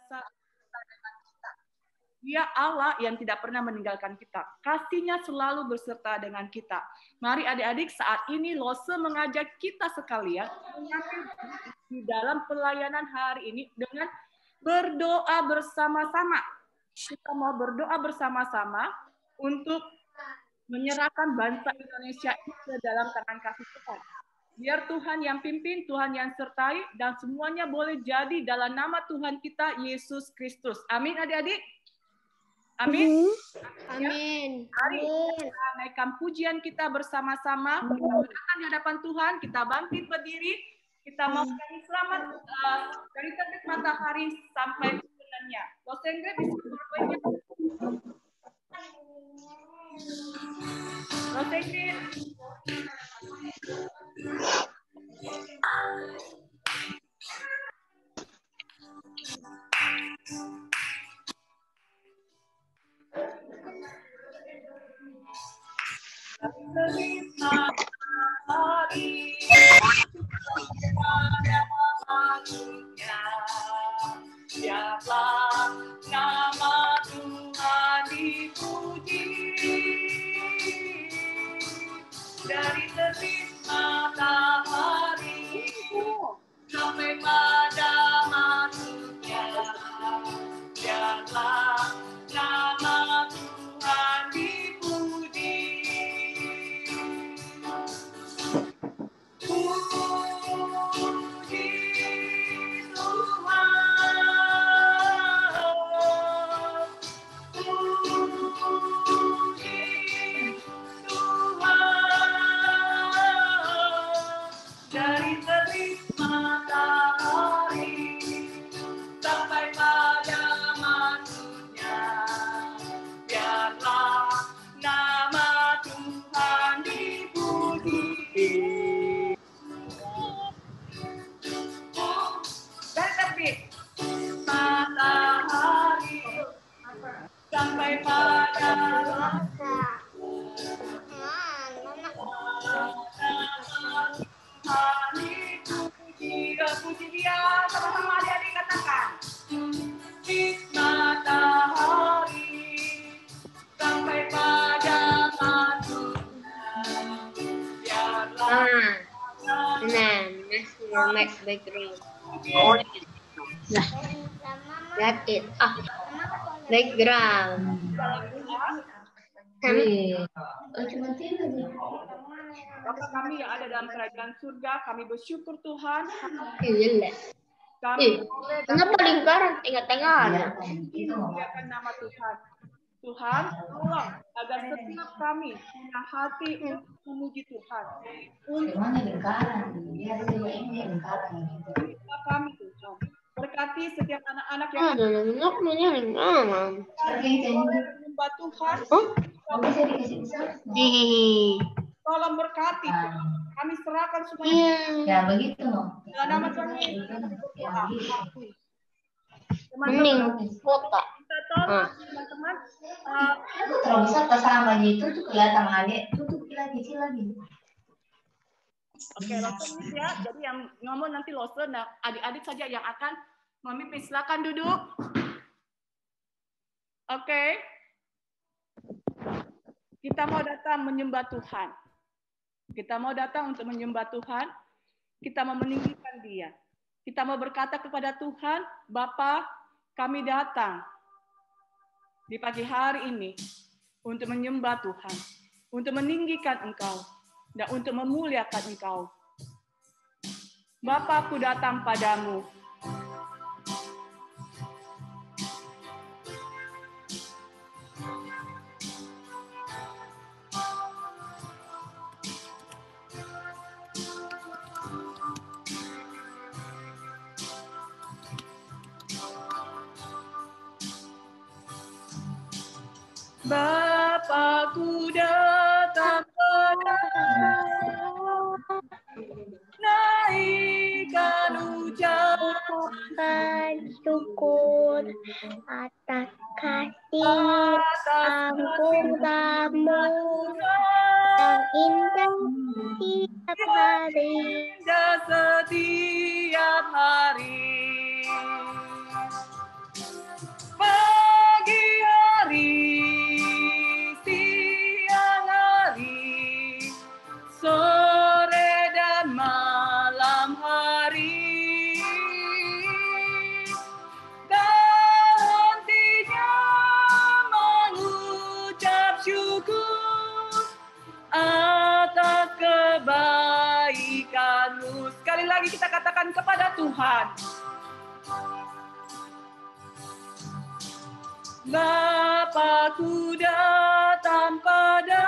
senantiasa dengan kita. Dia Allah yang tidak pernah meninggalkan kita. Kasih-Nya selalu berserta dengan kita. Mari adik-adik, saat ini Lose mengajak kita sekalian di dalam pelayanan hari ini dengan berdoa bersama-sama. Kita mau berdoa bersama-sama untuk menyerahkan bangsa Indonesia ini ke dalam tangan kasih Tuhan. Biar Tuhan yang pimpin, Tuhan yang sertai, dan semuanya boleh jadi dalam nama Tuhan kita, Yesus Kristus. Amin adik-adik? Amin? Amin. Mari kita naikkan pujian kita bersama-sama. Kita di hadapan Tuhan, kita bangkit berdiri. Kita mau menyanyi selamat dari terbit matahari sampai bulannya. Los Inggris bisa berbunyi. Los Inggris. Biarlah nama Tuhan dipuji dari terbit matahari sampai pada masuknya. Biarlah nama Tuhan dipuji. Puji Tuhan. Puji Tuhan. Dari terbit matahari sampai pada masuknya. Biarlah nama Tuhan dipuji. Dari terbit matahari sampai pada hari puji, puji Dia. Sama-sama adik-adik katakan. Di matahari sampai pada masuknya. Biarlah Next background. Nah, that it. Background. Bapa kami yang ada dalam kerajaan surga, kami bersyukur Tuhan. Iya. Kenapa lingkaran tengah-tengah? Memuliakan nama Tuhan. Tuhan, tolong agar setiap kami punya hati untuk memuji Tuhan. Untuk kami Tuhan. Berkati setiap anak-anak yang menyembah Tuhan. Tolong berkati. Kami serahkan semuanya. Ya begitu. Dalam nama Tuhan Yesus kami berdoa. Mending foto. Kita tolong teman-teman. Kalau bisa sama itu tuh kelihatan adik, tutup lagi. Oke, Lose ya. Jadi yang ngomong nanti Lose, nah adik-adik saja yang akan memimpin. Silakan duduk. Oke. Kita mau datang menyembah Tuhan. Kita mau datang untuk menyembah Tuhan. Kita mau meninggikan Dia. Kita mau berkata kepada Tuhan, Bapa, kami datang di pagi hari ini untuk menyembah Tuhan, untuk meninggikan Engkau, dan untuk memuliakan Engkau. Bapa, aku datang padamu. Bapakku datang padamu, naikkan ucapan syukur atas kasih ampun-Mu yang indah setiap hari. Setiap hari Mari kita katakan kepada Tuhan. Bapa-Ku datang padamu,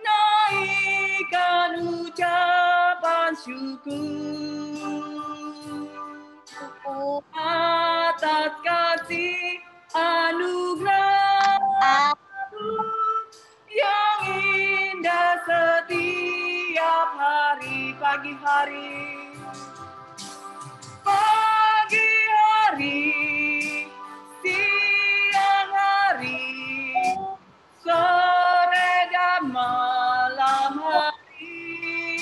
naikkan ucapan syukur atas kasih anugerah yang indah setiap hari, pagi hari, siang hari, sore dan malam hari.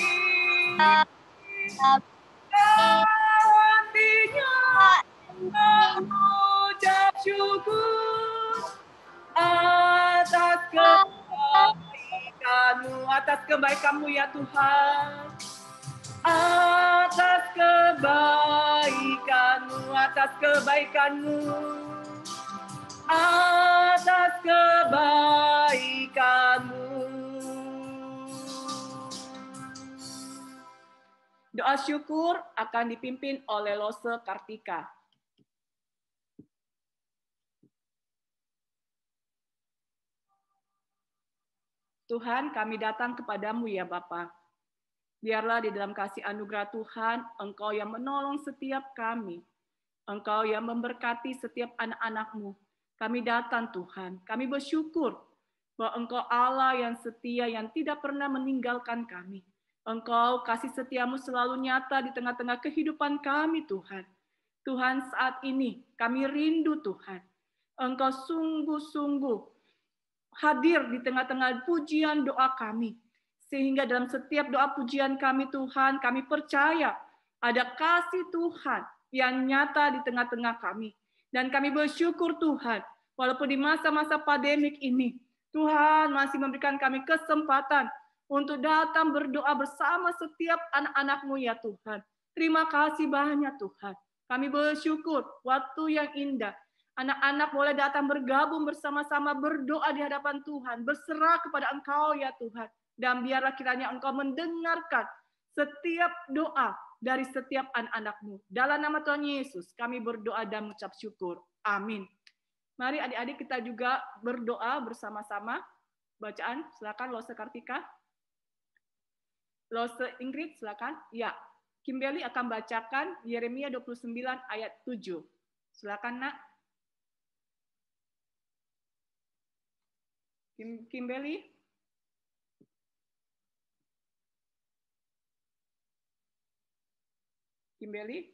Hatinya mengucap syukur atas kebaikanmu ya Tuhan. Atas kebaikanmu, atas kebaikanmu, atas kebaikanmu. Doa syukur akan dipimpin oleh Lose Kartika. Tuhan, kami datang kepadamu ya Bapa. Biarlah di dalam kasih anugerah Tuhan, Engkau yang menolong setiap kami. Engkau yang memberkati setiap anak-anak-Mu. Kami datang Tuhan, kami bersyukur bahwa Engkau Allah yang setia, yang tidak pernah meninggalkan kami. Engkau kasih setiamu selalu nyata di tengah-tengah kehidupan kami Tuhan. Tuhan, saat ini kami rindu Tuhan. Engkau sungguh-sungguh hadir di tengah-tengah pujian doa kami. Sehingga dalam setiap doa pujian kami Tuhan, kami percaya ada kasih Tuhan yang nyata di tengah-tengah kami. Dan kami bersyukur Tuhan, walaupun di masa-masa pandemik ini, Tuhan masih memberikan kami kesempatan untuk datang berdoa bersama setiap anak-anak-Mu ya Tuhan. Terima kasih banyak Tuhan. Kami bersyukur waktu yang indah. Anak-anak boleh datang bergabung bersama-sama berdoa di hadapan Tuhan. Berserah kepada Engkau ya Tuhan. Dan biarlah kiranya Engkau mendengarkan setiap doa dari setiap anak-anak-Mu. Dalam nama Tuhan Yesus, kami berdoa dan mengucap syukur. Amin. Mari adik-adik kita juga berdoa bersama-sama. Bacaan, silakan Lose Kartika. Lose Ingrid, silakan. Ya, Kimberly akan bacakan Yeremia 29 ayat 7. Silakan, Nak. Kimberly. Kimberly?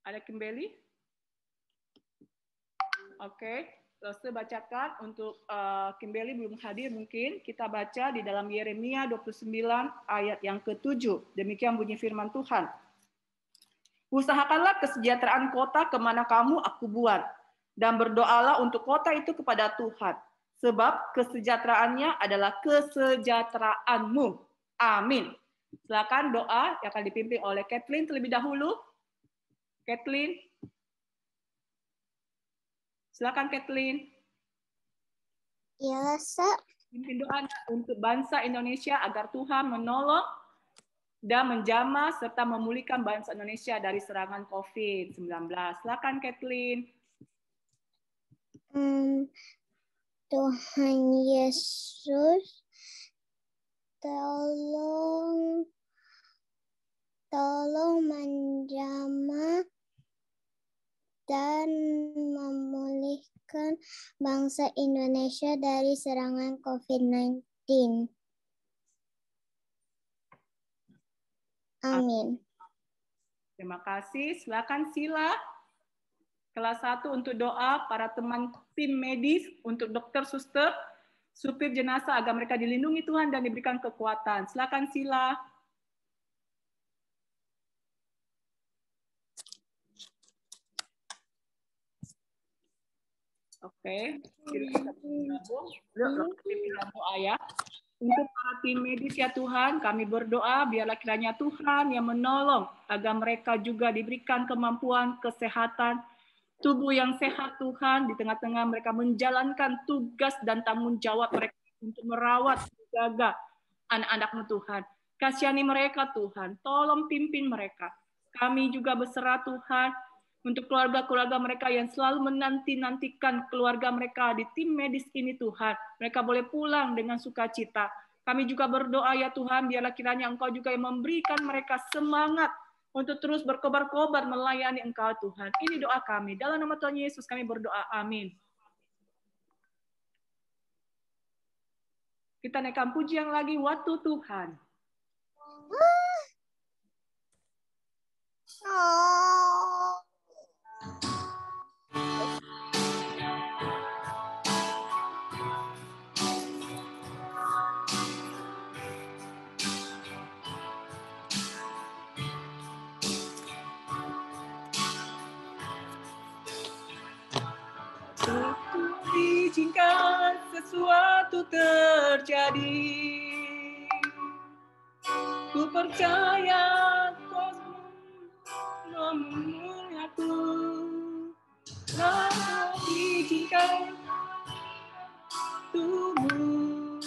Ada Kimberly? Oke, Lose bacakan untuk Kimberly belum hadir mungkin. Kita baca di dalam Yeremia 29 ayat yang ke-7. Demikian bunyi firman Tuhan. Usahakanlah kesejahteraan kota kemana kamu aku buat. Dan berdoalah untuk kota itu kepada Tuhan. Sebab kesejahteraannya adalah kesejahteraanmu. Amin. Silakan doa yang akan dipimpin oleh Kathleen terlebih dahulu. Kathleen. Silakan Kathleen. Ya, Sa. Pimpin doa untuk bangsa Indonesia agar Tuhan menolong dan menjamah serta memulihkan bangsa Indonesia dari serangan COVID-19. Silakan Kathleen. Tuhan Yesus, tolong menjamah dan memulihkan bangsa Indonesia dari serangan COVID-19. Amin. Terima kasih. Silakan Sila. Kelas 1 untuk doa para teman tim medis, untuk dokter, suster, supir jenazah agar mereka dilindungi Tuhan dan diberikan kekuatan. Silakan Sila. Oke, kita bergabung. Pimpin doa ya. Untuk para tim medis ya Tuhan, kami berdoa biarlah kiranya Tuhan yang menolong agar mereka juga diberikan kemampuan, kesehatan, tubuh yang sehat Tuhan, di tengah-tengah mereka menjalankan tugas dan tanggung jawab mereka untuk merawat, menjaga anak-anak-Mu Tuhan. Kasihani mereka Tuhan, tolong pimpin mereka. Kami juga berserah Tuhan untuk keluarga-keluarga mereka yang selalu menanti-nantikan keluarga mereka di tim medis ini Tuhan. Mereka boleh pulang dengan sukacita. Kami juga berdoa ya Tuhan, biarlah kiranya Engkau juga yang memberikan mereka semangat untuk terus berkobar-kobar melayani Engkau Tuhan. Ini doa kami. Dalam nama Tuhan Yesus kami berdoa. Amin. Kita naikkan pujian lagi, waktu Tuhan. Izinkan sesuatu terjadi. Ku percaya Kau memulai aku. Lalu izinkan tubuh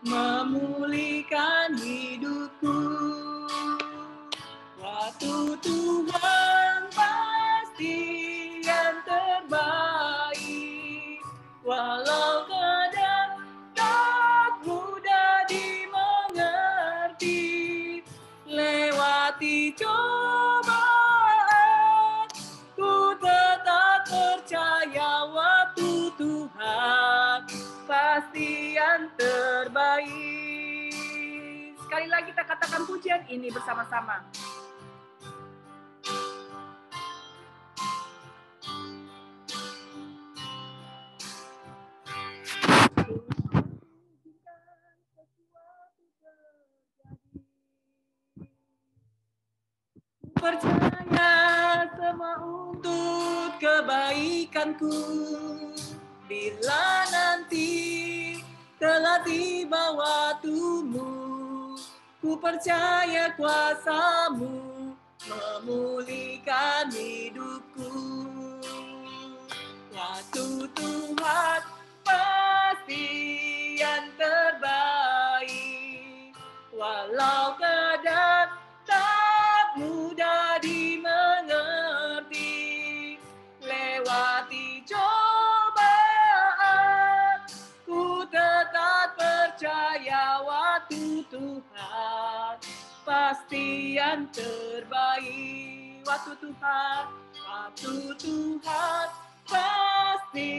memulihkan hidupku. Waktu Tuhan pasti yang terbaik, walau kadang tak mudah dimengerti. Lewati cobaan, ku tetap percaya waktu Tuhan pasti yang terbaik. Sekali lagi kita katakan pujian ini bersama-sama. Percaya semua untuk kebaikanku. Bila nanti telah tiba waktumu, ku percaya kuasa-Mu memulihkan hidupku. Waktu Tuhan pasti yang terbaik, walau kadang tak mudah dimengerti. Lewati cobaan, ku tetap percaya waktu Tuhan pasti yang terbaik. Waktu Tuhan pasti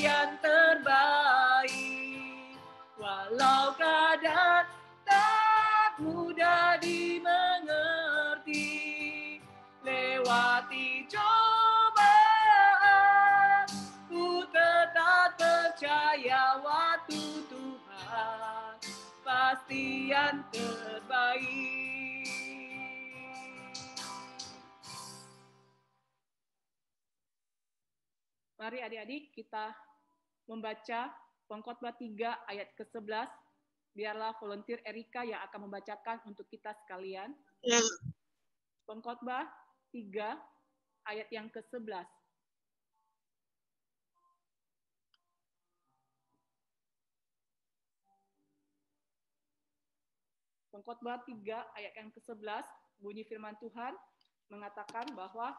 yang terbaik, walau kadang tak mudah dimengerti. Lewati cobaan, ku tetap percaya waktu Tuhan pasti yang terbaik. Mari adik-adik kita membaca Pengkhotbah 3 ayat ke-11. Biarlah volunteer Erika yang akan membacakan untuk kita sekalian. Pengkhotbah 3 ayat yang ke-11. Pengkhotbah 3 ayat yang ke-11, bunyi firman Tuhan mengatakan bahwa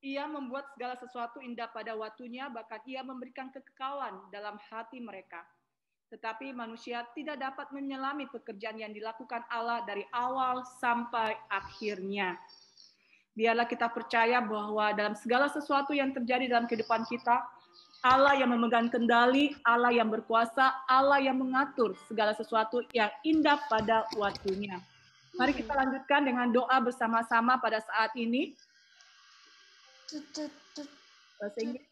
Ia membuat segala sesuatu indah pada waktunya, bahkan Ia memberikan kekekalan dalam hati mereka. Tetapi manusia tidak dapat menyelami pekerjaan yang dilakukan Allah dari awal sampai akhirnya. Biarlah kita percaya bahwa dalam segala sesuatu yang terjadi dalam kehidupan kita, Allah yang memegang kendali, Allah yang berkuasa, Allah yang mengatur segala sesuatu yang indah pada waktunya. Mari kita lanjutkan dengan doa bersama-sama pada saat ini. Bahasa Inggris.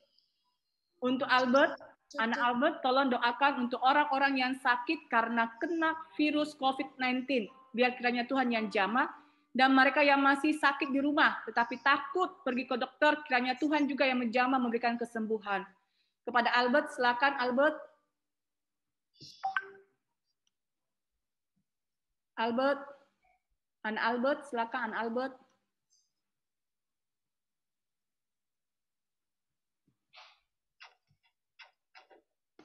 Untuk Albert, Anak Albert, tolong doakan untuk orang-orang yang sakit karena kena virus COVID-19. Biar kiranya Tuhan yang jamah, dan mereka yang masih sakit di rumah, tetapi takut pergi ke dokter, kiranya Tuhan juga yang menjamah memberikan kesembuhan. Kepada Albert, silakan Albert. Albert, Anak Albert, silakan Anak Albert.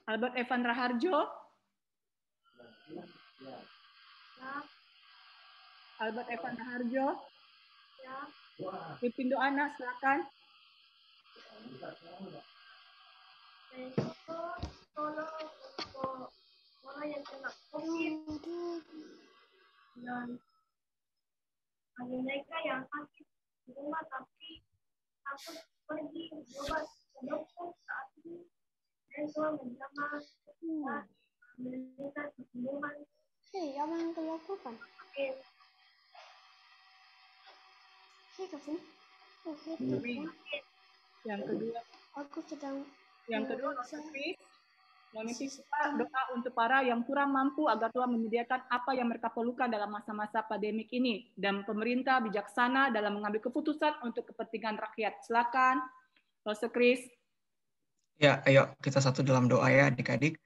Albert Evan Raharjo. Albert Evan Raharjo. Pimpin doa anak, silakan. Tolong untuk orang yang kena COVID dan mereka yang sakit di rumah tapi takut pergi berobat ke dokter saat ini. Dan Tuhan menjamah dan memberikan kesembuhan. Apa yang kau lakukan? Yang kedua. Aku sedang. Yang kedua, kita doa untuk para yang kurang mampu agar Tuhan menyediakan apa yang mereka perlukan dalam masa-masa pandemik ini. Dan pemerintah bijaksana dalam mengambil keputusan untuk kepentingan rakyat. Silakan, Rose Chris. Ya, ayo kita satu dalam doa ya adik-adik.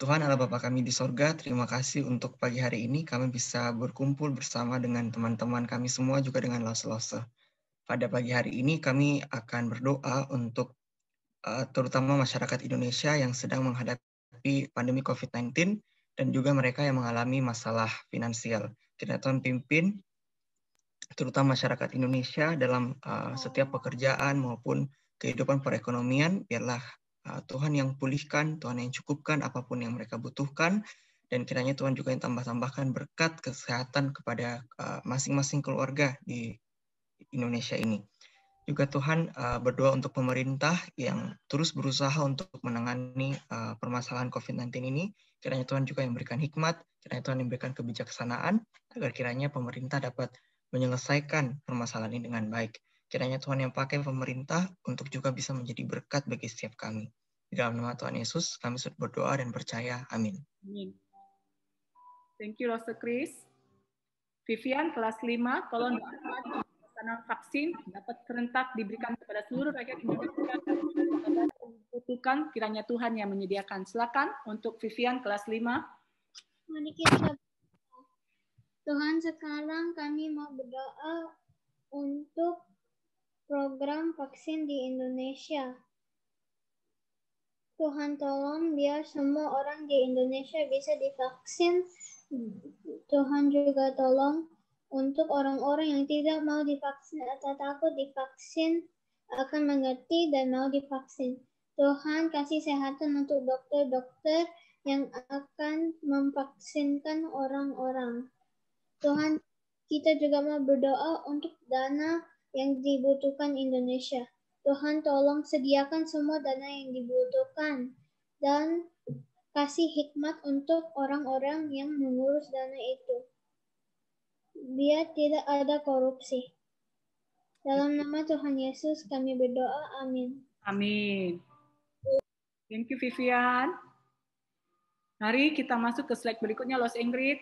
Tuhan Allah Bapa kami di sorga, terima kasih untuk pagi hari ini kami bisa berkumpul bersama dengan teman-teman kami semua juga dengan Lose-Lose. Pada pagi hari ini kami akan berdoa untuk terutama masyarakat Indonesia yang sedang menghadapi pandemi COVID-19 dan juga mereka yang mengalami masalah finansial. Kiranya Tuhan pimpin terutama masyarakat Indonesia dalam setiap pekerjaan maupun kehidupan perekonomian, biarlah Tuhan yang pulihkan, Tuhan yang cukupkan apapun yang mereka butuhkan, dan kiranya Tuhan juga yang tambah-tambahkan berkat kesehatan kepada masing-masing keluarga di Indonesia ini. Juga Tuhan berdoa untuk pemerintah yang terus berusaha untuk menangani permasalahan COVID-19 ini, kiranya Tuhan juga yang memberikan hikmat, kiranya Tuhan yang memberikan kebijaksanaan, agar kiranya pemerintah dapat menyelesaikan permasalahan ini dengan baik. Kiranya Tuhan yang pakai pemerintah untuk juga bisa menjadi berkat bagi setiap kami. Di dalam nama Tuhan Yesus, kami sudah berdoa dan percaya. Amin. Amin. Thank you, Rose Chris. Vivian, kelas 5, tolong doakan pelaksanaan vaksin dapat serentak diberikan kepada seluruh rakyat Indonesia dan membutuhkan kiranya Tuhan yang menyediakan. Silakan untuk Vivian, kelas 5. Mari kita. Tuhan, sekarang kami mau berdoa untuk program vaksin di Indonesia. Tuhan tolong biar semua orang di Indonesia bisa divaksin. Tuhan juga tolong untuk orang-orang yang tidak mau divaksin atau takut divaksin akan mengerti dan mau divaksin. Tuhan kasih kesehatan untuk dokter-dokter yang akan memvaksinkan orang-orang. Tuhan, kita juga mau berdoa untuk dana yang dibutuhkan Indonesia. Tuhan tolong sediakan semua dana yang dibutuhkan dan kasih hikmat untuk orang-orang yang mengurus dana itu. Biar tidak ada korupsi. Dalam nama Tuhan Yesus kami berdoa. Amin. Amin. Thank you, Vivian. Mari kita masuk ke slide berikutnya, Los Ingrid.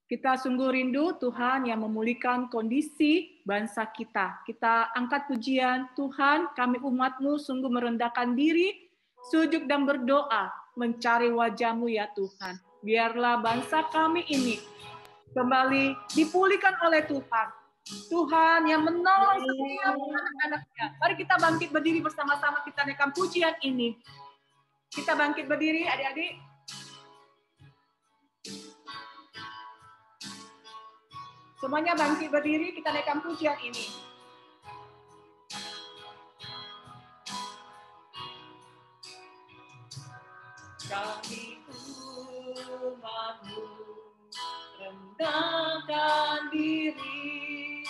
Kita sungguh rindu Tuhan yang memulihkan kondisi bangsa kita. Kita angkat pujian, Tuhan kami umat-Mu sungguh merendahkan diri, sujud dan berdoa, mencari wajah-Mu ya Tuhan. Biarlah bangsa kami ini kembali dipulihkan oleh Tuhan. Tuhan yang menolong setiap anak-anaknya. Mari kita bangkit berdiri bersama-sama, kita naikkan pujian ini. Kita bangkit berdiri, adik-adik. Semuanya bangkit berdiri, kita naikkan pujian ini. Kami umat-Mu rendahkan diri,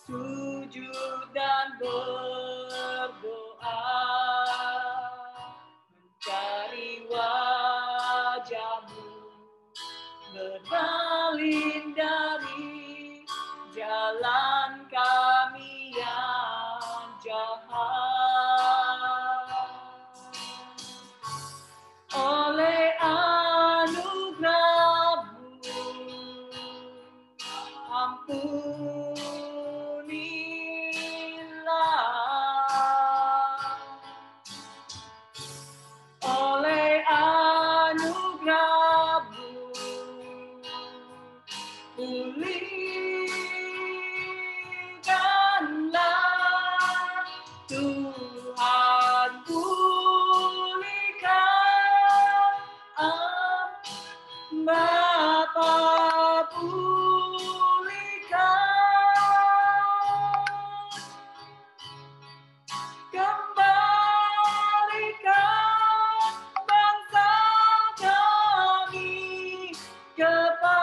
sujud dan berdoa, mencari wajah-Mu, berpaling dari jalan kami yang jahat. Tuhan pulihkan, Bapa pulihkan, kembalikan bangsa kami kepadamu.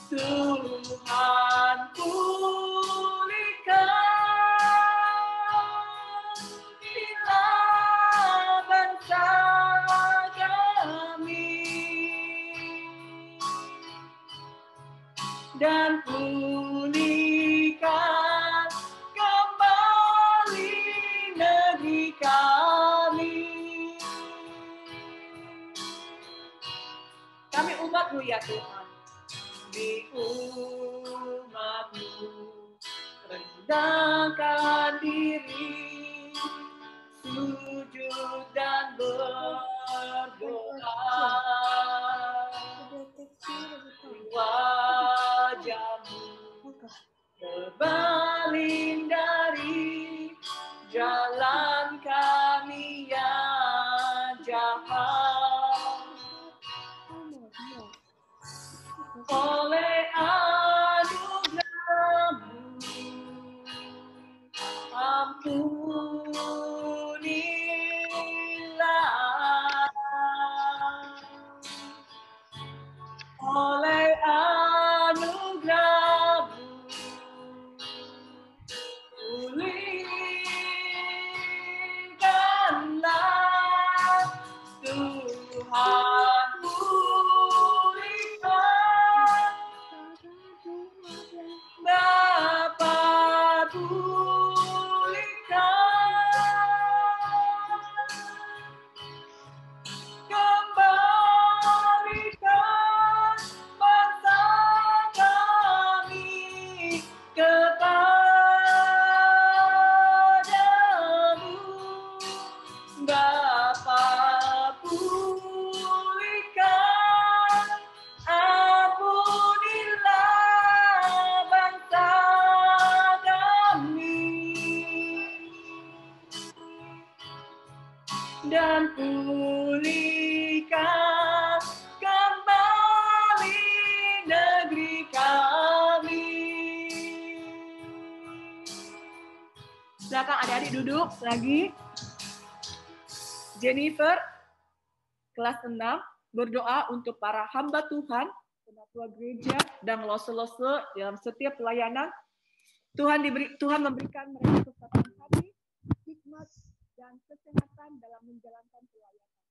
Tuhan pulihkan, inilah bangsa kami, dan pulihkan kembali negeri kami. Kami umat-Mu ya Tuhan, di umat-Mu rendahkan diri, sujud dan berdoa, wajah-Mu berpaling dari jalan kami yang jahat. Oleh anugerah-Mu ampunilah, oleh anugerah-Mu pulihkanlah. Tuhan pulihkan, Bapa pulihkan, kembalikan bangsa kami kepadamu. Bapa pulihkan, ampunilah bangsa kami, dan pulihkan kembali negeri kami. Silakan adik-adik duduk lagi. Jennifer, kelas 6, berdoa untuk para hamba Tuhan, penatua gereja, dan lose-lose dalam setiap pelayanan. Tuhan memberikan mereka kekuatan hati, hikmat, dan kesehatan dalam menjalankan pelayanan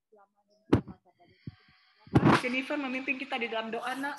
selama masa pandemi. Jennifer memimpin kita di dalam doa, nak.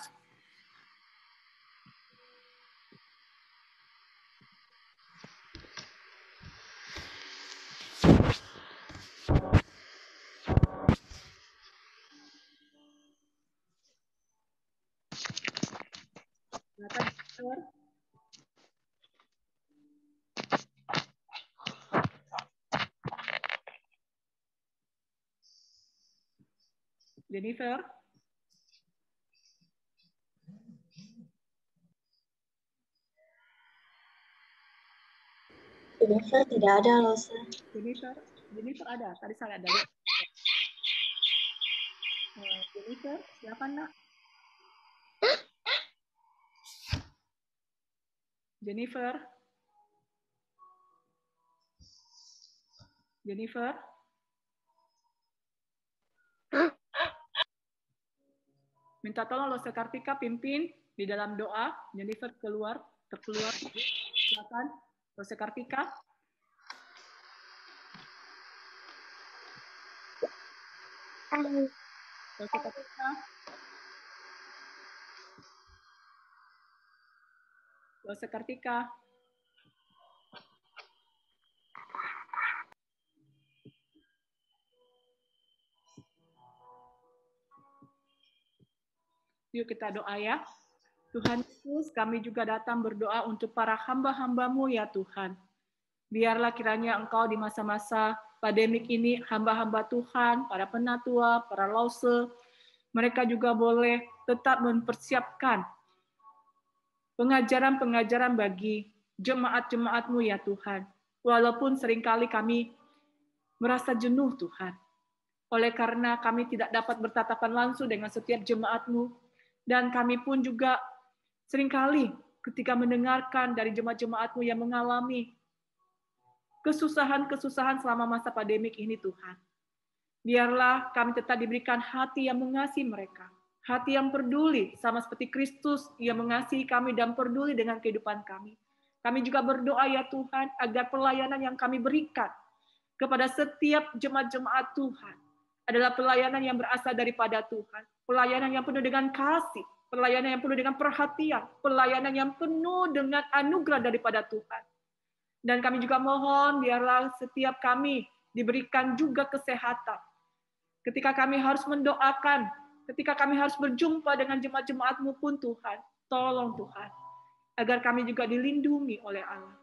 Jennifer. Jennifer tidak ada, Losa. Jennifer ada. Tadi saya ada. Jennifer, silakan, nak. Jennifer. Minta tolong Lose Kartika pimpin di dalam doa. Jennifer terkeluar. Silakan Lose Kartika. Lose Kartika. Lose Kartika. Yuk kita doa ya. Tuhan Yesus, kami juga datang berdoa untuk para hamba-hamba-Mu ya Tuhan. Biarlah kiranya Engkau di masa-masa pandemik ini, hamba-hamba Tuhan, para penatua, para lause, mereka juga boleh tetap mempersiapkan pengajaran-pengajaran bagi jemaat-jemaat-Mu ya Tuhan. Walaupun seringkali kami merasa jenuh Tuhan, oleh karena kami tidak dapat bertatapan langsung dengan setiap jemaat-Mu, dan kami pun juga seringkali ketika mendengarkan dari jemaat-jemaat-Mu yang mengalami kesusahan-kesusahan selama masa pandemik ini Tuhan. Biarlah kami tetap diberikan hati yang mengasihi mereka, hati yang peduli, sama seperti Kristus yang mengasihi kami dan peduli dengan kehidupan kami. Kami juga berdoa ya Tuhan, agar pelayanan yang kami berikan kepada setiap jemaat-jemaat Tuhan adalah pelayanan yang berasal daripada Tuhan. Pelayanan yang penuh dengan kasih, pelayanan yang penuh dengan perhatian, pelayanan yang penuh dengan anugerah daripada Tuhan. Dan kami juga mohon biarlah setiap kami diberikan juga kesehatan. Ketika kami harus mendoakan, ketika kami harus berjumpa dengan jemaat-jemaat-Mu pun Tuhan, tolong Tuhan, agar kami juga dilindungi oleh Allah.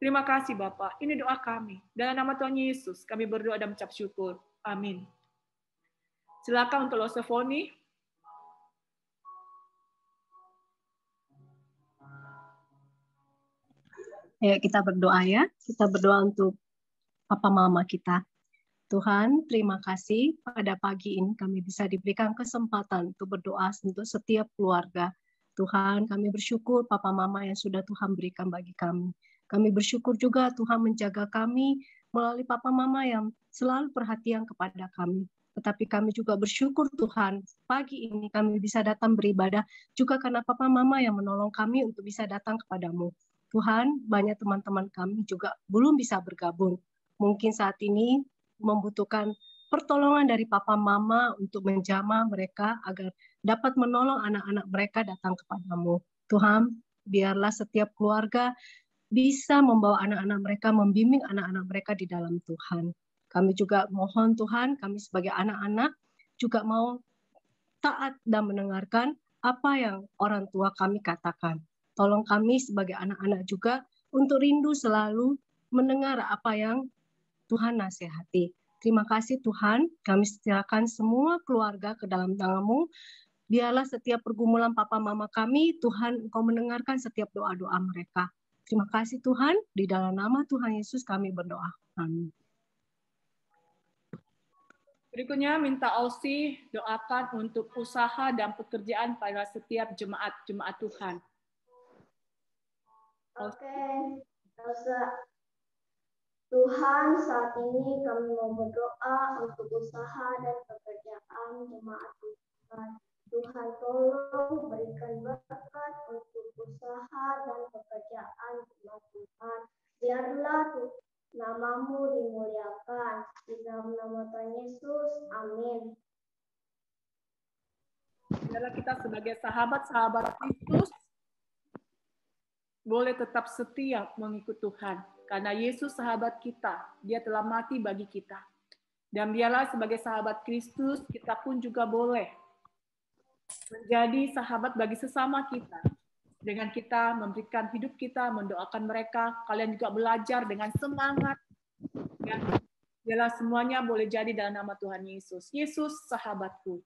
Terima kasih Bapak, ini doa kami. Dalam nama Tuhan Yesus, kami berdoa dan mengucap syukur. Amin. Silakan untuk Losefoni. Ya, kita berdoa ya. Kita berdoa untuk Papa Mama kita. Tuhan, terima kasih pada pagi ini kami bisa diberikan kesempatan untuk berdoa untuk setiap keluarga. Tuhan, kami bersyukur Papa Mama yang sudah Tuhan berikan bagi kami. Kami bersyukur juga Tuhan menjaga kami melalui Papa Mama yang selalu perhatian kepada kami. Tetapi kami juga bersyukur Tuhan, pagi ini kami bisa datang beribadah juga karena Papa Mama yang menolong kami untuk bisa datang kepadamu. Tuhan, banyak teman-teman kami juga belum bisa bergabung. Mungkin saat ini membutuhkan pertolongan dari Papa Mama untuk menjamah mereka agar dapat menolong anak-anak mereka datang kepadamu. Tuhan, biarlah setiap keluarga bisa membawa anak-anak mereka, membimbing anak-anak mereka di dalam Tuhan. Kami juga mohon Tuhan, kami sebagai anak-anak juga mau taat dan mendengarkan apa yang orang tua kami katakan. Tolong kami sebagai anak-anak juga untuk rindu selalu mendengar apa yang Tuhan nasihati. Terima kasih Tuhan, kami serahkan semua keluarga ke dalam tangan-Mu. Biarlah setiap pergumulan Papa Mama kami, Tuhan Engkau mendengarkan setiap doa-doa mereka. Terima kasih Tuhan, di dalam nama Tuhan Yesus kami berdoa. Amin. Berikutnya minta Ausi doakan untuk usaha dan pekerjaan pada setiap jemaat Tuhan. Oke, Tuhan, saat ini kami mau berdoa untuk usaha dan pekerjaan jemaat Tuhan. Tuhan tolong berikan berkat untuk usaha dan pekerjaan jemaat Tuhan. Biarlah nama-Mu dimuliakan. Di dalam nama Tuhan Yesus, amin. Biarlah kita sebagai sahabat-sahabat Kristus boleh tetap setia mengikut Tuhan. Karena Yesus sahabat kita, Dia telah mati bagi kita. Dan biarlah sebagai sahabat Kristus, kita pun juga boleh menjadi sahabat bagi sesama kita. Dengan kita memberikan hidup kita, mendoakan mereka, kalian juga belajar dengan semangat. Ya, biarlah semuanya boleh jadi dalam nama Tuhan Yesus. Yesus sahabatku.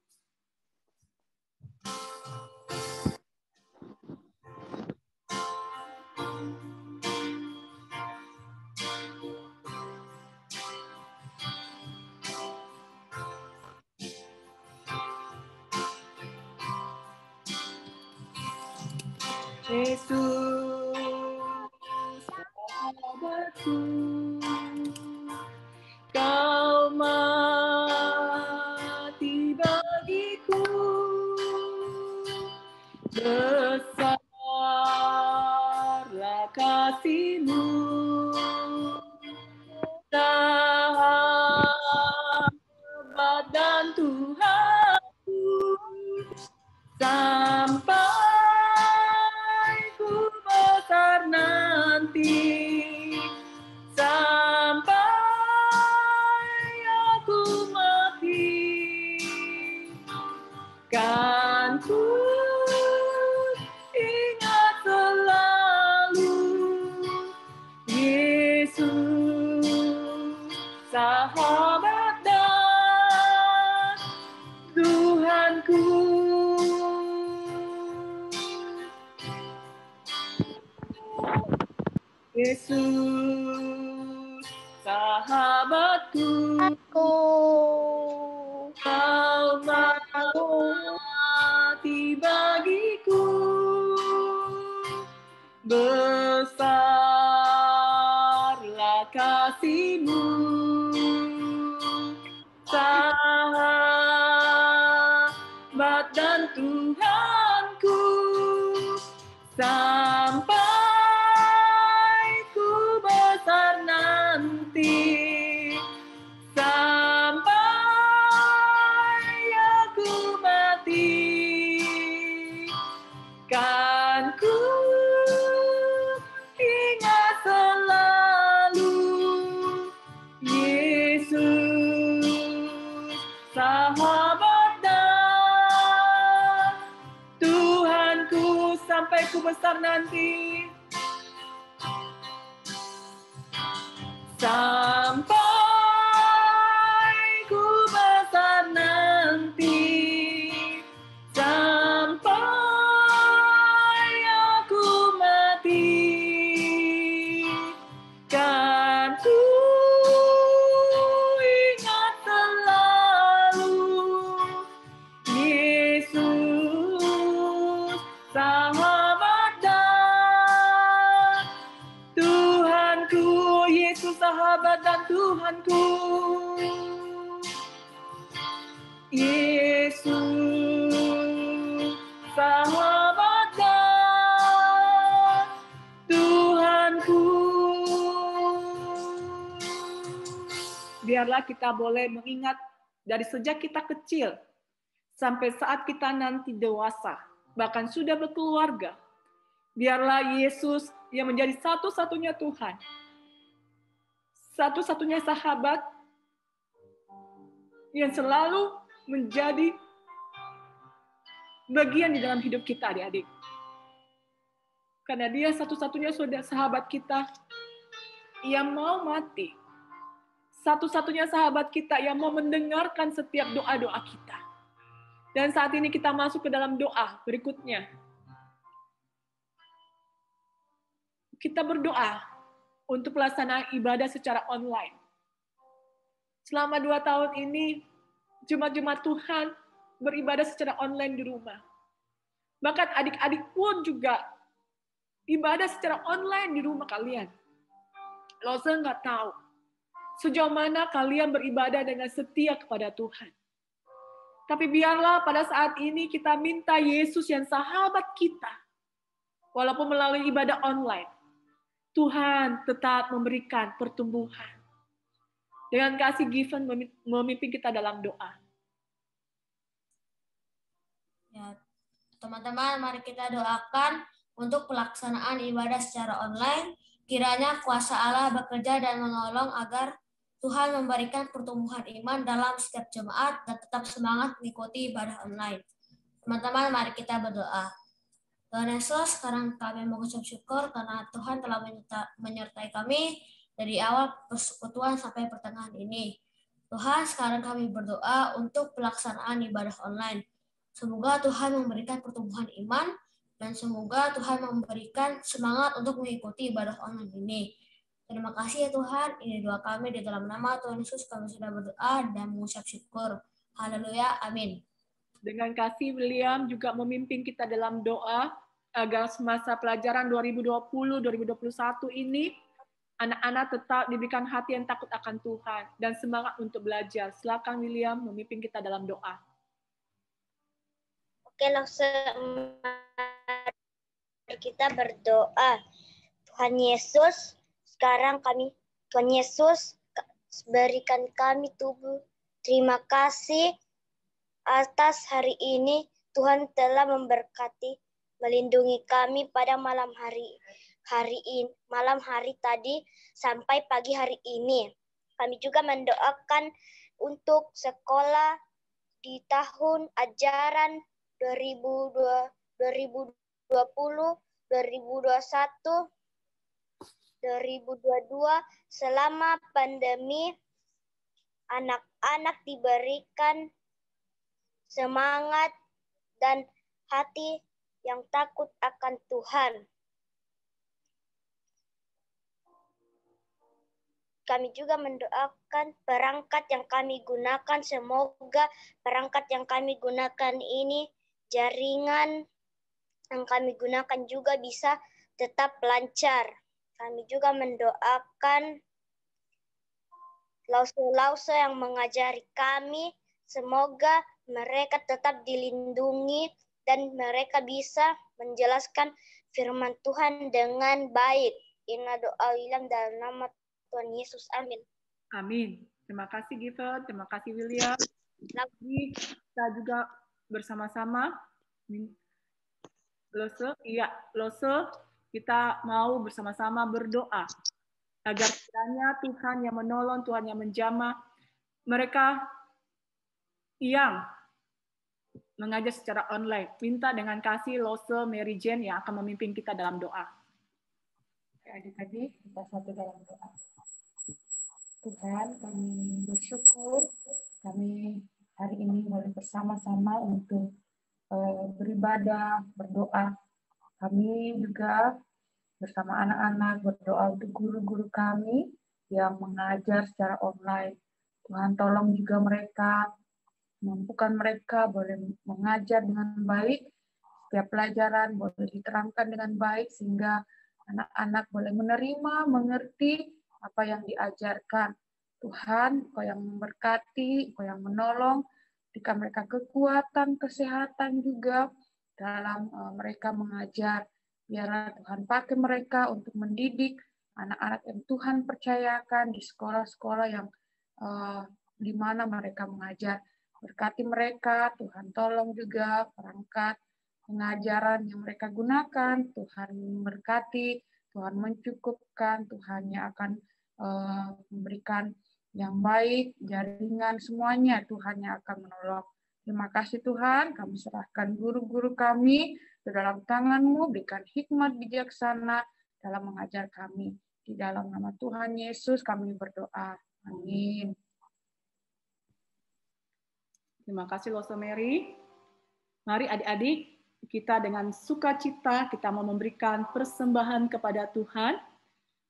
Yesus, sahabatku, Kau mati bagiku, besarlah kasih-Mu, sahabat dan Tuhanku, sampai nanti, sampai aku mati, kan ku ingat selalu Yesus sahabat dan Tuhanku. Yesus, sahabatku, kau mati bagiku, besarlah kasih-Mu, sahabat dan Tuhanku, sampai ku besar nanti, sampai aku mati, kan ku ingat selalu Yesus, sahabat dan Tuhanku, sampai ku besar nanti, sampai ku besar nanti, sampai aku mati, kan ku ingat selalu Yesus, sahabat dan Tuhanku, Yesus sahabat dan Tuhanku, Yesus sahabat dan Tuhanku. Biarlah kita boleh mengingat dari sejak kita kecil sampai saat kita nanti dewasa, bahkan sudah berkeluarga. Biarlah Yesus yang menjadi satu-satunya Tuhan, satu-satunya sahabat yang selalu menjadi bagian di dalam hidup kita, adik-adik. Karena Dia satu-satunya sahabat kita yang mau mati. Satu-satunya sahabat kita yang mau mendengarkan setiap doa-doa kita. Dan saat ini kita masuk ke dalam doa berikutnya. Kita berdoa untuk pelaksanaan ibadah secara online. Selama 2 tahun ini, Jumat-Jumat Tuhan beribadah secara online di rumah. Bahkan adik-adik pun juga ibadah secara online di rumah kalian. Loza nggak tahu sejauh mana kalian beribadah dengan setia kepada Tuhan. Tapi biarlah pada saat ini kita minta Yesus yang sahabat kita, walaupun melalui ibadah online, Tuhan tetap memberikan pertumbuhan. Dengan kasih given memimpin kita dalam doa. Ya, teman-teman, mari kita doakan untuk pelaksanaan ibadah secara online. Kiranya kuasa Allah bekerja dan menolong agar Tuhan memberikan pertumbuhan iman dalam setiap jemaat dan tetap semangat mengikuti ibadah online. Teman-teman, mari kita berdoa. Tuhan Yesus, sekarang kami mengucap syukur karena Tuhan telah menyertai kami dari awal persekutuan sampai pertengahan ini. Tuhan, sekarang kami berdoa untuk pelaksanaan ibadah online. Semoga Tuhan memberikan pertumbuhan iman dan semoga Tuhan memberikan semangat untuk mengikuti ibadah online ini. Terima kasih ya Tuhan, ini doa kami di dalam nama Tuhan Yesus kami sudah berdoa dan mengucap syukur. Haleluya, amin. Dengan kasih William juga memimpin kita dalam doa agar semasa pelajaran 2020-2021 ini anak-anak tetap diberikan hati yang takut akan Tuhan dan semangat untuk belajar. Silakan William memimpin kita dalam doa. Oke, langsung kita berdoa. Tuhan Yesus, sekarang Tuhan Yesus berikan kami tubuh. Terima kasih atas hari ini. Tuhan telah memberkati, melindungi kami pada malam hari tadi sampai pagi hari ini. Kami juga mendoakan untuk sekolah di tahun ajaran 2020, 2021, 2022 selama pandemi, anak-anak diberikan semangat dan hati yang takut akan Tuhan. kami juga mendoakan perangkat yang kami gunakan. Semoga perangkat yang kami gunakan ini, jaringan yang kami gunakan juga bisa tetap lancar. Kami juga mendoakan lause-lause yang mengajari kami. Semoga mereka tetap dilindungi dan mereka bisa menjelaskan firman Tuhan dengan baik. Inna doa wilam dalam nama Tuhan Yesus. Amin. Amin. Terima kasih Giver, terima kasih William. Lagi kita juga bersama-sama Lose, kita mau bersama-sama berdoa agar kiranya Tuhan yang menolong, Tuhan yang menjamah mereka yang mengajar secara online. Minta dengan kasih Lose Mary Jane yang akan memimpin kita dalam doa. Adik-adik, kita satu dalam doa. Tuhan, kami bersyukur kami hari ini boleh bersama-sama untuk beribadah, berdoa. Kami juga bersama anak-anak berdoa untuk guru-guru kami yang mengajar secara online. Tuhan tolong juga mereka, mampukan mereka boleh mengajar dengan baik, setiap pelajaran boleh diterangkan dengan baik sehingga anak-anak boleh menerima, mengerti apa yang diajarkan. Tuhan, Kau yang memberkati, Kau yang menolong, berikan mereka kekuatan, kesehatan juga dalam mereka mengajar. Biarlah Tuhan pakai mereka untuk mendidik anak-anak yang Tuhan percayakan di sekolah-sekolah yang di mana mereka mengajar. Berkati mereka, Tuhan tolong juga perangkat pengajaran yang mereka gunakan. Tuhan memberkati, Tuhan mencukupkan, Tuhan yang akan memberikan yang baik, jaringan semuanya Tuhan yang akan menolong. Terima kasih Tuhan, kami serahkan guru-guru kami ke dalam tangan-Mu, berikan hikmat bijaksana dalam mengajar kami. Di dalam nama Tuhan Yesus kami berdoa. Amin. Terima kasih Lose Mary. Mari adik-adik, kita dengan sukacita kita mau memberikan persembahan kepada Tuhan.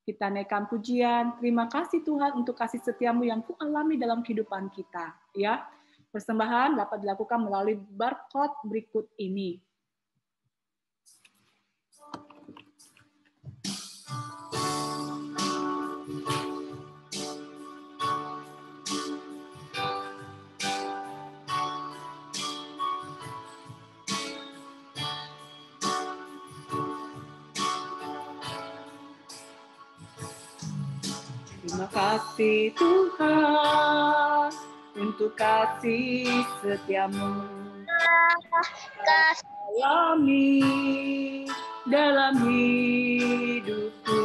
Kita naikkan pujian. Terima kasih Tuhan untuk kasih setiamu yang kualami dalam kehidupan kita. Ya, persembahan dapat dilakukan melalui barcode berikut ini. Terima kasih Tuhan untuk kasih setiamu dalam hidupku.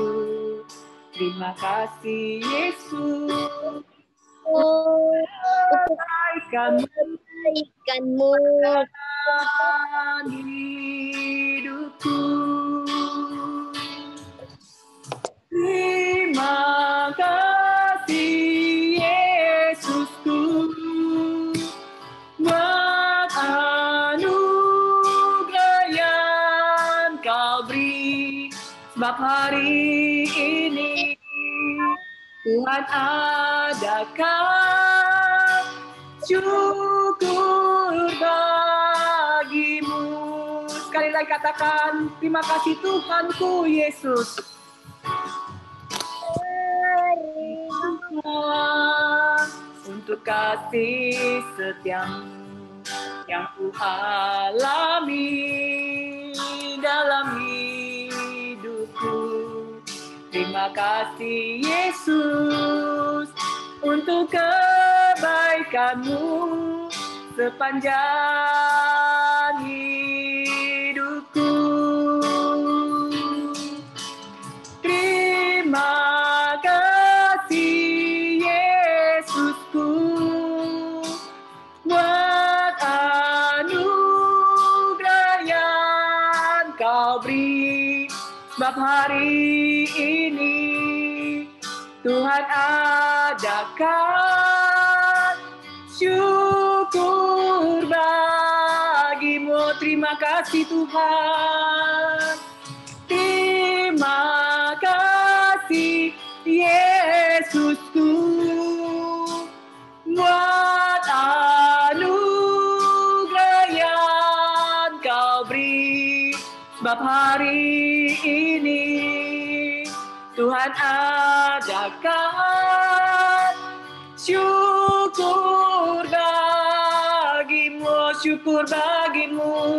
Terima kasih Yesus kebaikanmu dalam hidupku. Terima kasih Yesusku buat anugerah yang Kau beri, sebab hari ini Tuhan adakan syukur bagimu. Sekali lagi katakan, terima kasih Tuhanku Yesus. Untuk kasih setiamu yang ku alami dalam hidupku. Terima kasih Yesus untuk kebaikanmu sepanjang hidupku. Terima kasih Yesusku buat anugerah yang Kau beri, sebab hari ini Tuhan adakan syukur bagimu. Terima kasih Tuhan. Terima kasih Yesus. Tuhan adakan. Syukur bagimu, syukur bagimu,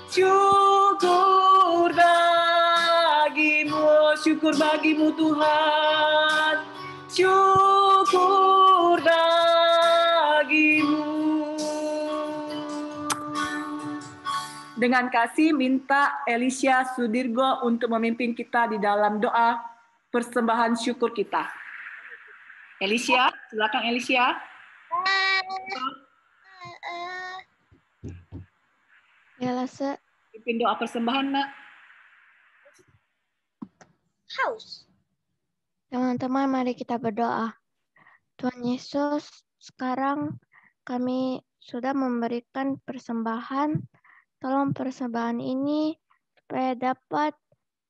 syukur bagimu, syukur bagimu Tuhan, syukur bagimu. Dengan kasih minta Elisha Sudirgo untuk memimpin kita di dalam doa persembahan syukur kita. Elisha, silakan Elisha. Ya, Lase. Pimpin doa persembahan, Nak. Haus. Teman-teman, mari kita berdoa. Tuhan Yesus, sekarang kami sudah memberikan persembahan. Tolong persembahan ini supaya dapat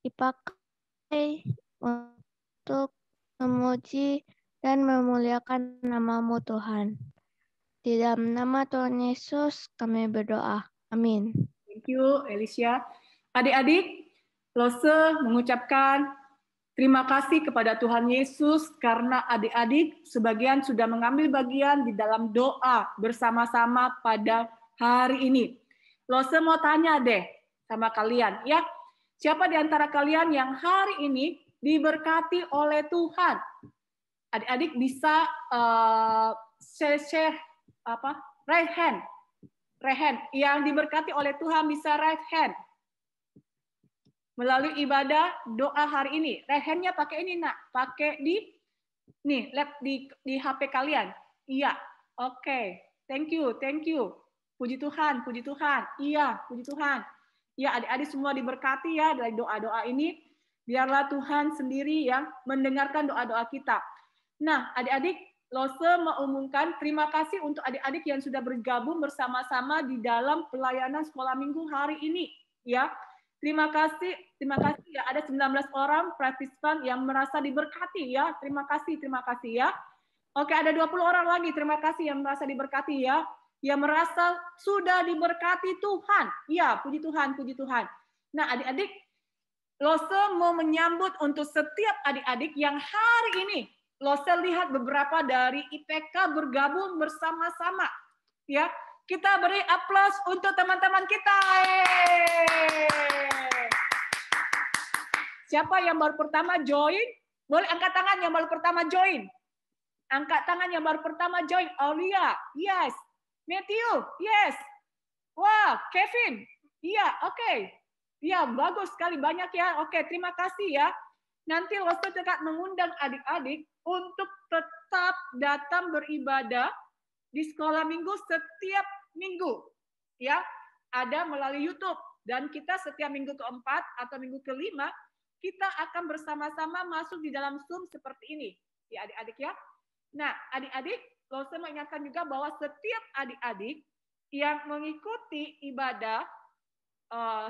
dipakai untuk memuji dan memuliakan nama-Mu Tuhan. Di dalam nama Tuhan Yesus kami berdoa. Amin. Thank you, Elisha. Adik-adik, Lose mengucapkan terima kasih kepada Tuhan Yesus karena adik-adik sebagian sudah mengambil bagian di dalam doa bersama-sama pada hari ini. Lose mau tanya deh sama kalian, ya. Siapa di antara kalian yang hari ini diberkati oleh Tuhan? Adik-adik bisa share apa? Right hand. Right hand. Yang diberkati oleh Tuhan bisa right hand. Melalui ibadah doa hari ini. Right hand-nya pakai ini, Nak. Pakai di di HP kalian. Iya. Oke. Thank you. Thank you. Puji Tuhan, puji Tuhan. Iya, puji Tuhan. Ya, adik-adik semua diberkati ya dari doa-doa ini. Biarlah Tuhan sendiri yang mendengarkan doa-doa kita. Nah, adik-adik, Lose mengumumkan terima kasih untuk adik-adik yang sudah bergabung bersama-sama di dalam pelayanan sekolah minggu hari ini. Ya, terima kasih ya. Ada 19 orang partisipan yang merasa diberkati ya. Terima kasih ya. Oke, ada 20 orang lagi. Terima kasih yang merasa diberkati ya. Yang merasa sudah diberkati Tuhan. Ya, puji Tuhan, puji Tuhan. Nah, adik-adik, Lose mau menyambut untuk setiap adik-adik yang hari ini Lose lihat beberapa dari IPK bergabung bersama-sama. Ya, kita beri aplaus untuk teman-teman kita. Siapa yang baru pertama join? Boleh angkat tangan yang baru pertama join. Angkat tangan yang baru pertama join. Aulia, yes. Matthew, yes. Wah, Kevin, iya, oke. Iya, bagus sekali, banyak ya. Oke, terima kasih ya. Nanti Lose tetap mengundang adik-adik untuk tetap datang beribadah di sekolah minggu setiap minggu. Ya, ada melalui YouTube. Dan kita setiap minggu keempat atau minggu kelima, kita akan bersama-sama masuk di dalam Zoom seperti ini. Ya, adik-adik ya. Nah, adik-adik, Lose mengingatkan juga bahwa setiap adik-adik yang mengikuti ibadah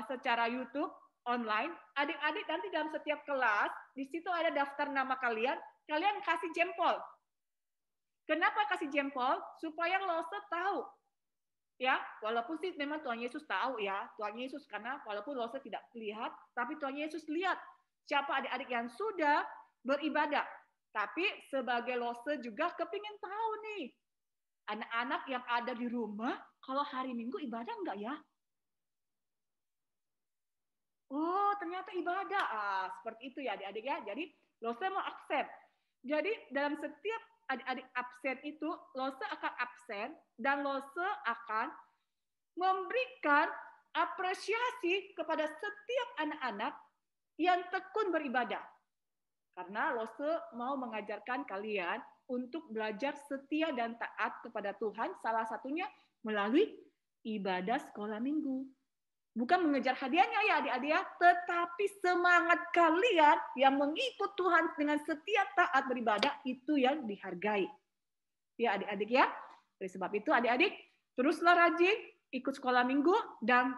secara YouTube online, adik-adik nanti dalam setiap kelas, di situ ada daftar nama kalian, kalian kasih jempol. Kenapa kasih jempol? Supaya Lose tahu. Ya, walaupun sih memang Tuhan Yesus tahu ya, Tuhan Yesus karena walaupun Lose tidak lihat, tapi Tuhan Yesus lihat siapa adik-adik yang sudah beribadah. Tapi sebagai Lose juga kepingin tahu nih, anak-anak yang ada di rumah, kalau hari Minggu ibadah enggak ya? Oh, ternyata ibadah. Seperti itu ya adik-adik ya. Jadi, Lose mau absen. Jadi, dalam setiap adik-adik absen itu, Lose akan absen dan Lose akan memberikan apresiasi kepada setiap anak-anak yang tekun beribadah. Karena Lose mau mengajarkan kalian untuk belajar setia dan taat kepada Tuhan, salah satunya melalui ibadah sekolah minggu. Bukan mengejar hadiahnya ya adik-adik ya, tetapi semangat kalian yang mengikut Tuhan dengan setia taat beribadah itu yang dihargai. Ya adik-adik ya. Oleh sebab itu adik-adik teruslah rajin ikut sekolah minggu dan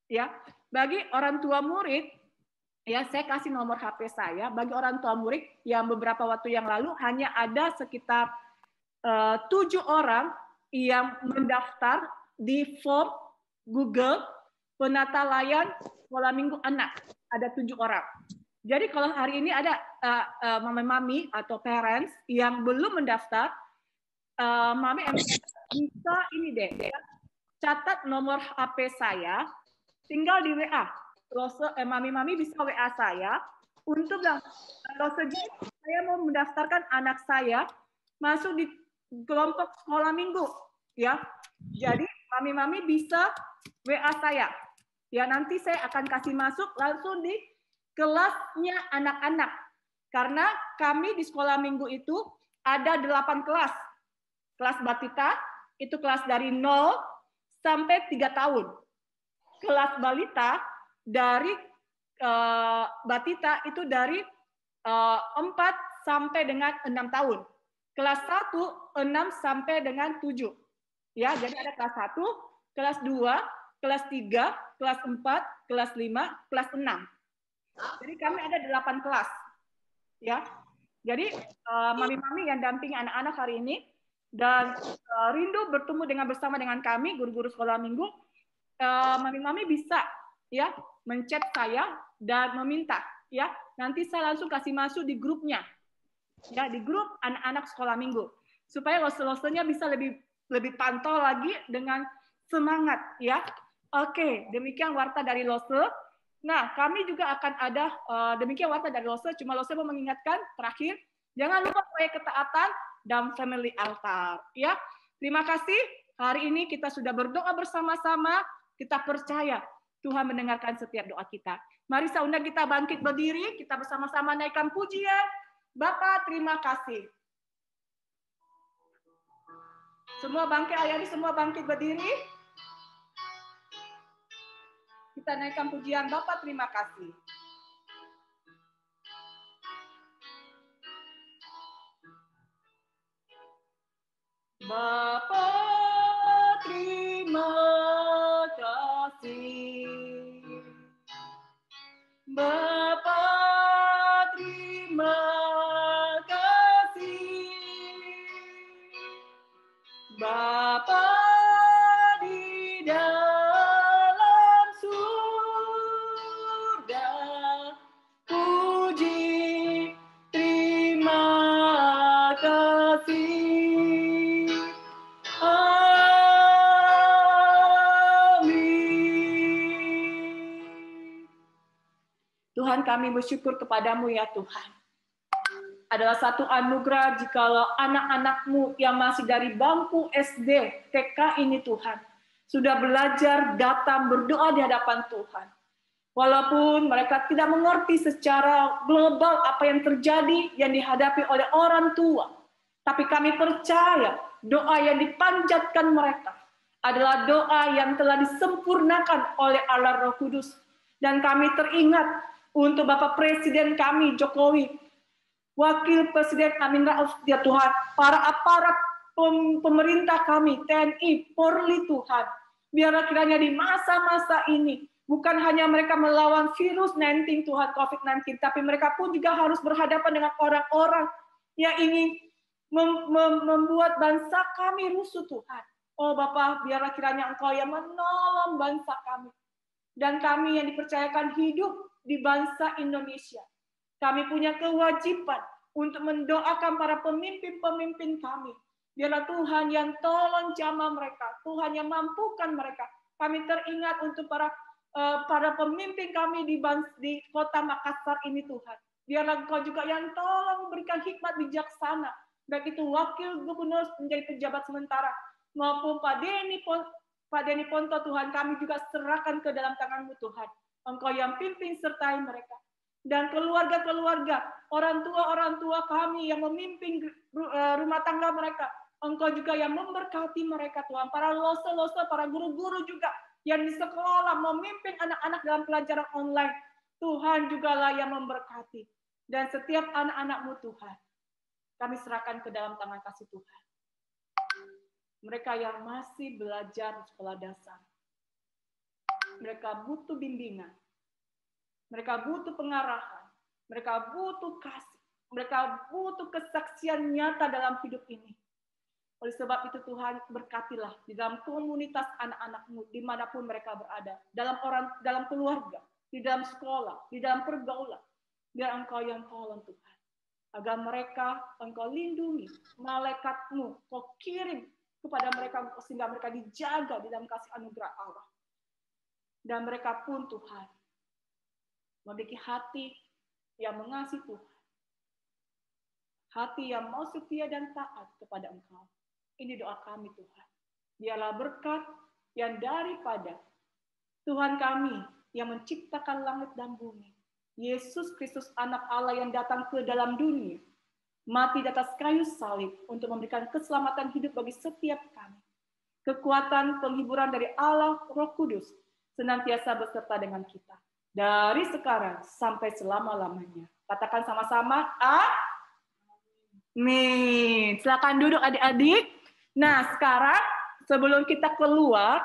ya. Bagi orang tua murid ya, saya kasih nomor HP saya. Bagi orang tua murid yang beberapa waktu yang lalu hanya ada sekitar 7 orang yang mendaftar di form Google penata layan sekolah minggu anak. ada 7 orang. Jadi kalau hari ini ada mami atau parents yang belum mendaftar, mami bisa ini deh, catat nomor HP saya, tinggal di WA. Mami bisa WA saya untuk bilang, saya mau mendaftarkan anak saya masuk di kelompok sekolah minggu, ya. Jadi mami bisa WA saya, ya nanti saya akan kasih masuk langsung di kelasnya anak-anak. Karena kami di sekolah minggu itu ada 8 kelas. Kelas Batita itu kelas dari 0 sampai 3 tahun. Kelas Balita dari Batita itu dari 4 sampai dengan 6 tahun. Kelas 1 6 sampai dengan 7. Ya, jadi ada kelas 1, kelas 2, kelas 3, kelas 4, kelas 5, kelas 6. Jadi kami ada 8 kelas. Ya. Jadi mami-mami yang dampingi anak-anak hari ini dan rindu bertemu bersama dengan kami guru-guru sekolah minggu, mami-mami bisa ya menchat saya dan meminta ya. Nanti saya langsung kasih masuk di grupnya. Ya, di grup anak-anak sekolah minggu supaya lose-losenya bisa lebih pantau lagi dengan semangat ya. Oke, demikian warta dari Lose. Nah, kami juga akan ada demikian warta dari Lose. Cuma Lose mau mengingatkan terakhir, jangan lupa proyek ketaatan dan family altar. Ya, terima kasih. Hari ini kita sudah berdoa bersama-sama. Kita percaya Tuhan mendengarkan setiap doa kita. Mari saya undang kita bangkit berdiri. Kita bersama-sama naikkan pujian. Bapak, terima kasih. Semua bangkit, ayah semua bangkit berdiri. Kita naikkan pujian Bapak, terima kasih. Bapak, terima kasih. Bapak, terima kasih. Bapak di dalam surga, puji, terima kasih. Amin. Tuhan, kami bersyukur kepadamu ya Tuhan. Adalah satu anugerah jikalau anak-anak-Mu yang masih dari bangku SD, TK ini Tuhan, sudah belajar datang berdoa di hadapan Tuhan. Walaupun mereka tidak mengerti secara global apa yang terjadi yang dihadapi oleh orang tua, tapi kami percaya doa yang dipanjatkan mereka adalah doa yang telah disempurnakan oleh Allah Roh Kudus. Dan kami teringat untuk Bapak Presiden kami, Jokowi, Wakil Presiden Amin Rais, ya Tuhan, para aparat pemerintah kami, TNI, Polri Tuhan, biarlah kiranya di masa-masa ini, bukan hanya mereka melawan virus 19 Tuhan, COVID-19, tapi mereka pun juga harus berhadapan dengan orang-orang yang ingin membuat bangsa kami rusuh Tuhan. Oh Bapak, biarlah kiranya Engkau yang menolong bangsa kami. Dan kami yang dipercayakan hidup di bangsa Indonesia. Kami punya kewajiban untuk mendoakan para pemimpin-pemimpin kami. Biarlah Tuhan yang tolong jamah mereka, Tuhan yang mampukan mereka. Kami teringat untuk para pemimpin kami di kota Makassar ini Tuhan. Biarlah Engkau juga yang tolong berikan hikmat bijaksana, baik itu wakil gubernur menjadi pejabat sementara maupun Pak Denny Ponto Tuhan, kami juga serahkan ke dalam tangan-Mu Tuhan. Engkau yang pimpin sertai mereka. Dan keluarga-keluarga, orang tua kami yang memimpin rumah tangga mereka. Engkau juga yang memberkati mereka Tuhan. Para lose-lose, para guru-guru juga yang di sekolah memimpin anak-anak dalam pelajaran online. Tuhan jugalah yang memberkati. Dan setiap anak-anak-Mu Tuhan, kami serahkan ke dalam tangan kasih Tuhan. Mereka yang masih belajar di sekolah dasar. Mereka butuh bimbingan. Mereka butuh pengarahan. Mereka butuh kasih. Mereka butuh kesaksian nyata dalam hidup ini. Oleh sebab itu Tuhan, berkatilah di dalam komunitas anak-anak-Mu dimanapun mereka berada. Dalam keluarga, di dalam sekolah, di dalam pergaulan. Biar Engkau yang tolong Tuhan. Agar mereka Engkau lindungi, malaikat-Mu Kau kirim kepada mereka sehingga mereka dijaga di dalam kasih anugerah Allah. Dan mereka pun Tuhan memiliki hati yang mengasihi Tuhan. Hati yang mau setia dan taat kepada Engkau. Ini doa kami Tuhan. Biarlah berkat yang daripada Tuhan kami yang menciptakan langit dan bumi. Yesus Kristus anak Allah yang datang ke dalam dunia. Mati di atas kayu salib untuk memberikan keselamatan hidup bagi setiap kami. Kekuatan penghiburan dari Allah Roh Kudus senantiasa beserta dengan kita. Dari sekarang sampai selama-lamanya. Katakan sama-sama, amin. Silakan duduk adik-adik. Nah, sekarang sebelum kita keluar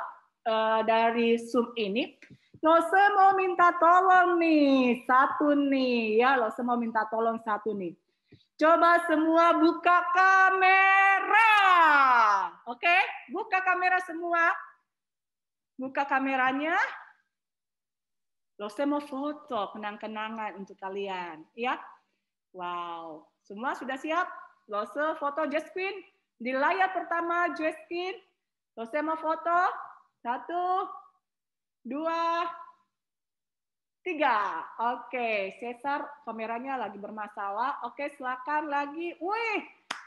dari Zoom ini, Lose mau minta tolong nih, satu nih ya, Lose mau minta tolong satu nih. Coba semua buka kamera. Oke, buka kamera semua. Buka kameranya. Lose mau foto kenang-kenangan untuk kalian, ya. Wow, semua sudah siap? Lose foto Jaskin di layar pertama Jaskin. Lose mau foto. 1, 2, 3. Oke, Cesar kameranya lagi bermasalah. Oke, silakan lagi. Wih,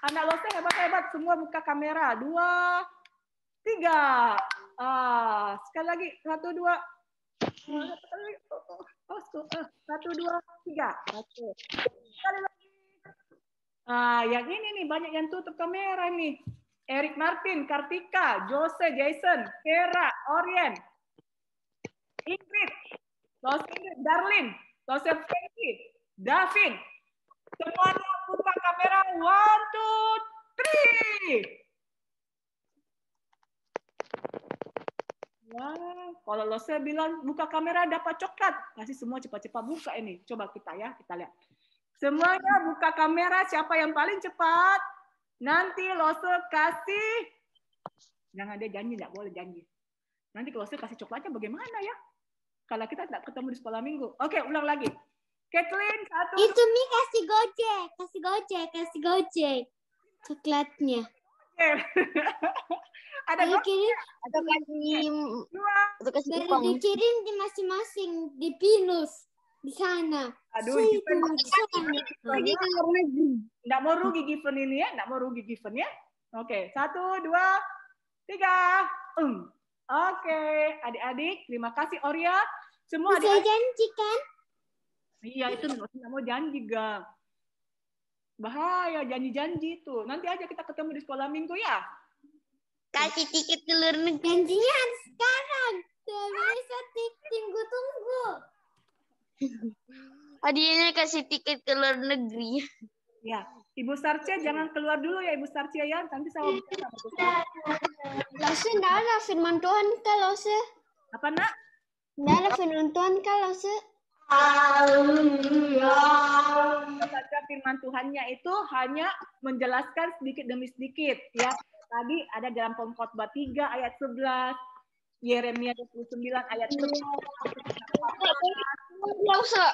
anak Lose hebat-hebat. Semua buka kamera. 2, 3. Sekali lagi. 1, 2. 1, 2, 3. Oke. Sekali lagi. Yang ini nih banyak yang tutup kamera nih. Eric Martin, Kartika, Jose, Jason, Kera, Orien, Ingrid, Darlin, Joseph Franky, Davin. Semuanya buka kamera. 1, 2, 3. Wah, kalau Lose bilang buka kamera dapat coklat. Kasih semua cepat-cepat buka ini. Coba kita lihat. Semuanya buka kamera. Siapa yang paling cepat? Nanti Lose kasih. Jangan dia janji, nggak boleh janji. Nanti kalau Lose kasih coklatnya bagaimana ya? Kalau kita tidak ketemu di sekolah minggu. Oke, ulang lagi. Kathleen, 1. Itu Mi kasih gojek. Coklatnya. Ada dikirim atau kasih baru dikirim di masing-masing di Pinus di sana. Aduh, nggak mau rugi given ini ya, Oke, 1, 2, 3. Oke, adik-adik, terima kasih Oria. Semua bisa janji kan? Iya, itu nggak mau janji, Gang. Bahaya janji-janji itu. Nanti aja kita ketemu di sekolah minggu ya. Kasih tiket ke luar negeri. Janjinya harus sekarang. Tidak bisa tunggu. Hadiahnya kasih tiket ke luar negeri. Ya, Ibu Sarcia jangan keluar dulu ya Ibu Sarcia ya. Nanti sama Lose, enggak ada firman Tuhan kah Lose? Apa nak? Enggak ada firman Tuhan kah Lose? Baca firman Tuhannya itu hanya menjelaskan sedikit demi sedikit ya. Tadi ada dalam Pengkhotbah 3 ayat 11, Yeremia 29 ayat 11. Lose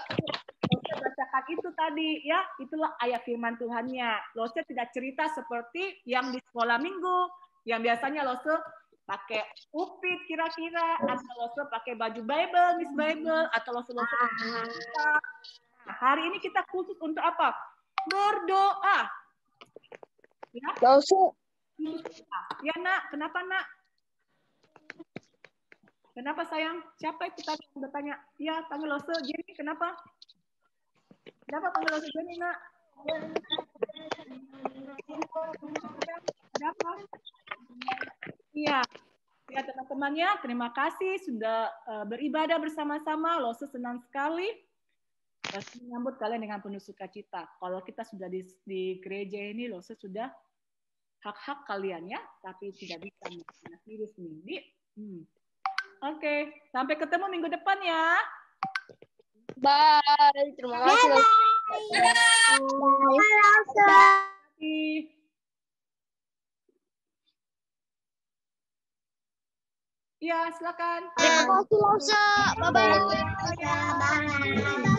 bacakan itu tadi ya, itulah ayat firman Tuhannya. Lose tidak cerita seperti yang di sekolah minggu, yang biasanya Lose pakai upit kira-kira, atau Lose pakai baju Bible, Miss Bible, atau Lose hari ini kita khusus untuk apa? Berdoa. Ya? Lose. Ya nak, kenapa nak? Kenapa sayang? Siapa itu tadi yang bertanya? Ya, panggil Lose, Jenny, kenapa? Kenapa panggil Lose Jenny nak? Kenapa? Iya. Ya teman-temannya, terima kasih sudah beribadah bersama-sama. Lose senang sekali menyambut kalian dengan penuh sukacita. Kalau kita sudah di gereja ini, Lose sudah hak-hak kalian ya, tapi tidak bisa mengakhiri sendiri. Oke, sampai ketemu minggu depan ya. Bye. Terima kasih. Bye. Ya, silakan. Terima kasih, Lause. Bye-bye. Bye.